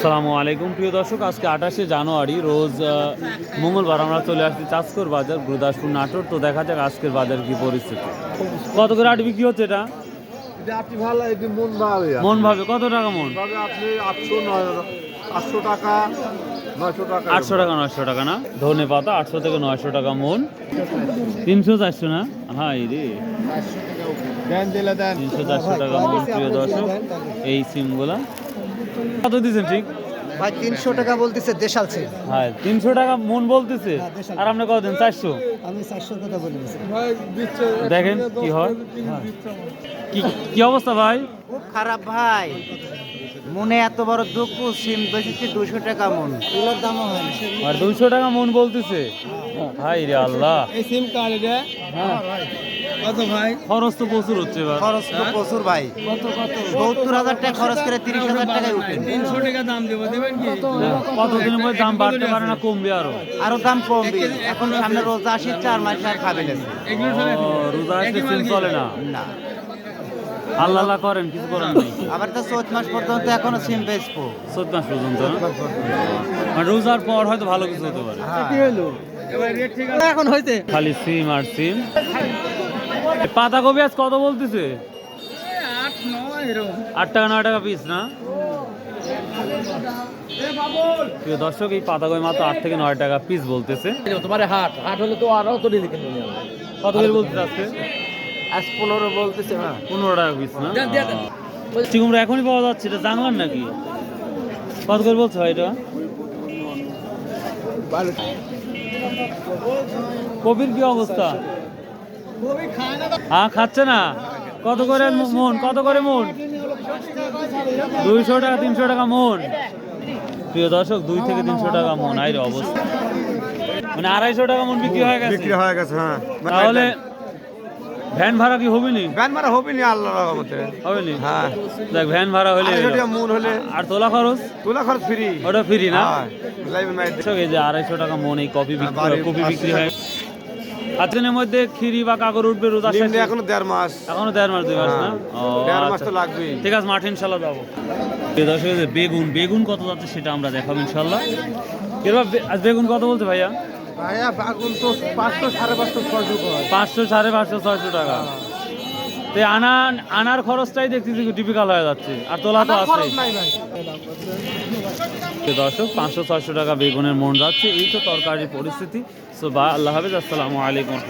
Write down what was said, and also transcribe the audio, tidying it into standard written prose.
আসসালামু আলাইকুম প্রিয় দর্শক, আজকে 28শে জানুয়ারি রোজ মঙ্গলবার আমরা চলে আসছি চাঁচকর বাজার, গুরুদাসপুর, নাটোর। তো দেখা যাক আজকের বাজার কি পরিস্থিতি। কত করে আট বিক্রি হচ্ছে এটা? মন ভাবে কত টাকা মন? আপনি 800 টাকা 900 টাকা 800 টাকা 900 টাকা না? ধনে পাতা 800 থেকে 900 টাকা মন। 300 400 না? হ্যাঁ রে, 300 400 টাকা মন প্রিয় দর্শক। এই সিমগুলা কত দিচ্ছেন ঠিক? ভাই 300 টাকা বলতেছে দেশাল সিম। হ্যাঁ 300 টাকা মন বলতেছে, আর আপনি কত দেন? 400? আমি 400 কথা বলতেছি। দেখেন কি হয়। কি অবস্থা ভাই? খুব খারাপ ভাই, মনে এত বড় দুঃখ, সিম বেচেছি 200 টাকা মন, এগুলোর দামও হয় না। আর 200 টাকা মন বলতেছে। হাই রে আল্লাহ, এই সিম কার্ড এটা হ্যাঁ কত ভাই? খরচ তো প্রচুর হচ্ছে এবার। খরচ তো প্রচুর ভাই। কত 70,000 টাকা খরচ করে 30,000 টাকায় উঠে। 300 টাকা দাম দেব, দেবেন কি? কতদিনের মধ্যে দাম বাড়তে পারে না কমবে আরো? আরো দাম কমবে, এখন সামনে রোজা আসি, 4 মাস আর খাবে না। ও, রোজা আসলে সিম চলে না। না, আল্লাহ আল্লাহ করেন, কিছু করেন নাই। আবার তো 14 মাস পর্যন্ত এখনো সিম বেচবো। 14 মাস পর্যন্ত না? মানে রোজার পর হয়তো ভালো কিছু হতে পারে। কি হলো এবার রেট ঠিক আছে এখন হইছে? খালি সিম আর সিম। পাতাকপি আজ কত বলতেছে? 8 9 এরকম। 8 টাকা 9 টাকা পিস না? প্রিয় দর্শক, এই পাতাকপি মাত্র 8 থেকে 9 টাকা পিস বলতেছে। তোমার হাট হলে তো আরো তো দিলি কিনে নিও। কত করে বলতেছে আজকে? আজ 15 বলতেছে না, 15 টাকা পিস না? চিংড়া এখনই পাওয়া যাচ্ছে, এটা জানলাম নাকি? কত করে বলছে ভাই এটা? কপির কি অবস্থা? হ্যাঁ খাচ্ছে না? কত করে মন? কত করে মন? 200 টাকা 300 টাকা মন। প্রিয় দর্শক, 2 থেকে 300 টাকা মন। আইরে অবস্থা, মানে 250 টাকা মন বিক্রি হয়ে গেছে। বিক্রি হয়ে গেছে। হ্যাঁ, তাহলে ভ্যান ভাড়া কি হবে নি? ভ্যান মারা হবে না আল্লাহর রহমতে। হবে নি? হ্যাঁ, দেখ ভ্যান ভাড়া হলে 250 টাকা মন হলে আর তোলা খরচ তোলা খরচ ফ্রি। ওটা ফ্রি না? হ্যাঁ, লাইভে মাইর দর্শক, এই যে 250 টাকা মন এই কপি বিক্রি হয়। আজকের মধ্যে খিরি বা কাকর উঠবে রোজা শেষে? নিম্নে এখনো 1.5 মাস। এখনো 1.5 মাস 2 মাস না? ও 1.5 মাস আচ্ছা। তো লাগবেই। ঠিক আছে, মাঠে ইনশাল্লাহ যাবো। দর্শক, এই যে বেগুন কত যাচ্ছে সেটা আমরা দেখাবো ইনশাল্লাহ। এবার আজ বেগুন কত বলছে ভাইয়া? ভাইয়া বাগুন তো 500 550 600 করে। 500 550 600 টাকা। তো আনার খরচটাই দেখতেছি টিপিক্যাল হয়ে যাচ্ছে, আর তোলা তো আছে। দর্শক, 500 600 টাকা বেগুনের মন যাচ্ছে। এই তো তরকারির পরিস্থিতি। সো বা আল্লাহ হাফেজ, আসসালামু আলাইকুম।